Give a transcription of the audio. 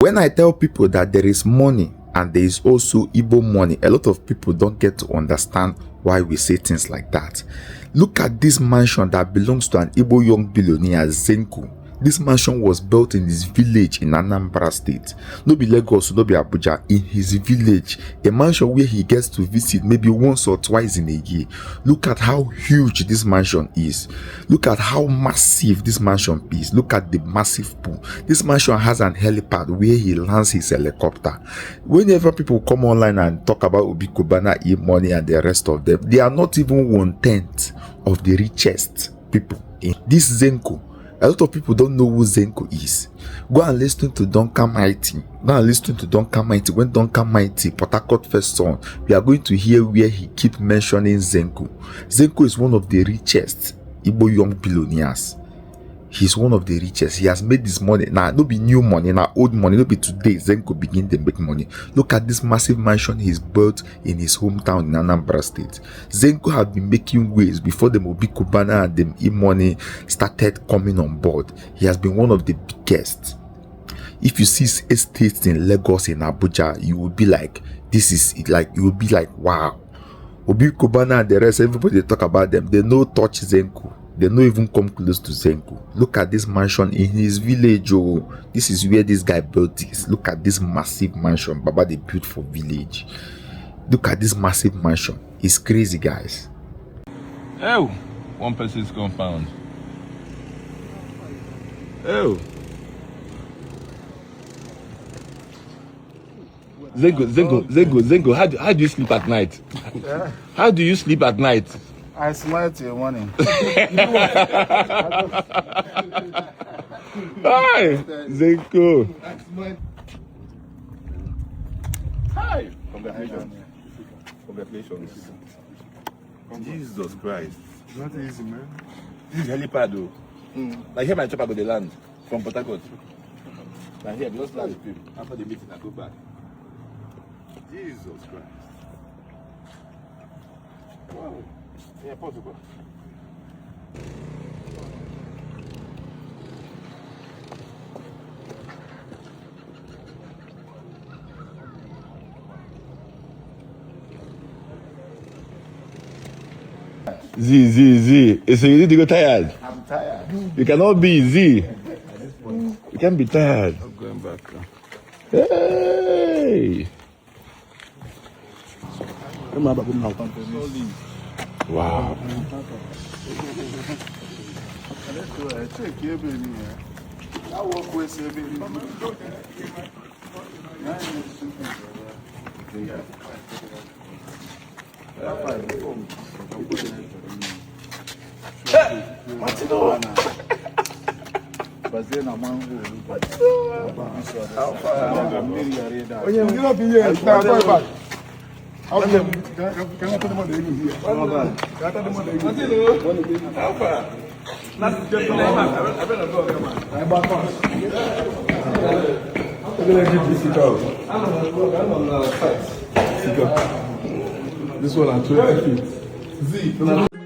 When I tell people that there is money and there is also Igbo money, a lot of people don't get to understand why we say things like that. Look at this mansion that belongs to an Igbo young billionaire, Zenco. This mansion was built in his village in Anambra State. No be Lagos, no be Abuja, in his village. A mansion where he gets to visit maybe once or twice in a year. Look at how huge this mansion is. Look at how massive this mansion is. Look at the massive pool. This mansion has an helipad where he lands his helicopter. Whenever people come online and talk about Obi Kubana, Emoney and the rest of them, they are not even 1/10 of the richest people in this Zenco. A lot of people don't know who Zenco is. Go and listen to Duncan Mighty. Go and listen to Duncan Mighty. When Duncan Mighty, Port Harcourt first son, we are going to hear where he keep mentioning Zenco. Zenco is one of the richest Igbo young billionaires. He's one of the richest. He has made this money. Now, no be new money, now old money. No be today. Zenco begin to make money. Look at this massive mansion he's built in his hometown in Anambra State. Zenco have been making waves before the Obi Kubana and the Emoney started coming on board. He has been one of the biggest. If you see estates in Lagos, in Abuja, you will be like, this is like, you will be like, wow. Obi Kubana and the rest, everybody talk about them. They no touch Zenco. They don't even come close to Zenco. Look at this mansion in his village. Oh, this is where this guy built this. Look at this massive mansion Baba they built for village. Look at this massive mansion. It's crazy, guys. Oh, one person's compound. Oh. Zenco, how do you sleep at night? Yeah. How do you sleep at night? I smile till morning. Hi, Zenco. Hi. Congratulations. Congratulations. Jesus Christ. It's not easy, man. This is helipad though. Like here my chopper go the land from Port Harcourt. Now here, just land the film. After the meeting, I go back. Jesus Christ. Wow. Yeah, possible. Z. So you need to go tired. I'm tired. You cannot be Z. You can't be tired. I'm going back. Hey. Wow. Can I put them on the Igbo here? Can I put them on the Igbo here? How far? This one at 20 feet. Z.